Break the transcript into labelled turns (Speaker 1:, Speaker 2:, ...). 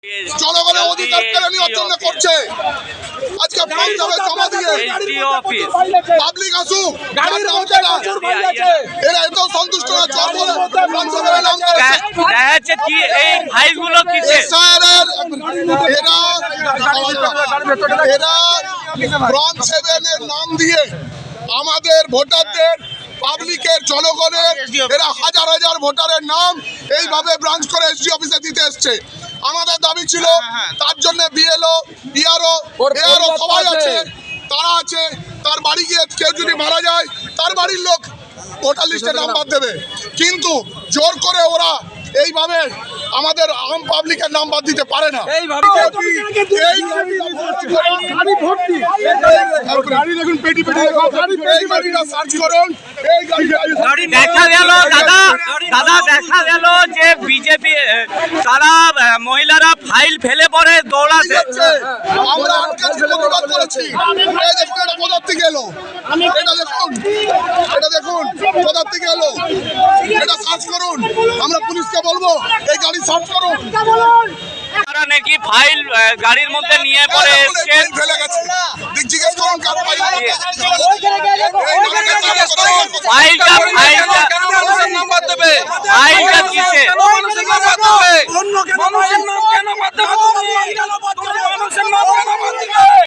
Speaker 1: জনগণের অধিকার কেড়ে নেওয়ার জন্য করছে। আজকে পাঞ্জাবে জমা দিয়ে পাবলিক আসুক, এরা এত সন্তুষ্ট না। পাঞ্জাবের নাম
Speaker 2: কি এই ফাইলগুলো কিসের?
Speaker 1: এরা ব্রঞ্জ 7 এর নাম দিয়ে আমাদের ভোটারদের, পাবলিকের, জনগণের, এরা হাজার হাজার ভোটারের নাম এইভাবে ব্রাঞ্চ করে এসডি অফিসে দিতে এসছে। আমাদের দাবি ছিল তার জন্য বিএলও, বিআরও, এআরও সবাই আছে, তারা আছে। তার বাড়ি গিয়ে কেউ যদি মারা যায় তার বাড়ির লোক ভোটার লিস্টে নাম বাদ দেবে, কিন্তু জোর করে ওরা এইভাবে আমাদের আম পাবলিকের নাম বাদ দিতে পারে না।
Speaker 2: দেখা গেল দাদা দেখা গেল যে বিজেপি তারা মহিলারা ফাইল ফেলে পরে দৌড়াতে।
Speaker 1: আমরা প্রতিবাদ করেছি। কোথার থেকে এলো এটা দেখুন, কোথার থেকে এলো এটা সার্চ করুন। আমরা পুলিশকে বলবো এই গাড়ি সার্চ করুন।
Speaker 2: তারা নাকি ফাইল গাড়ির মধ্যে নিয়ে পরে এসছেন।
Speaker 1: ফেলে গেছে, জিজ্ঞেস করুন কার ফাইল।
Speaker 2: ফাইলটা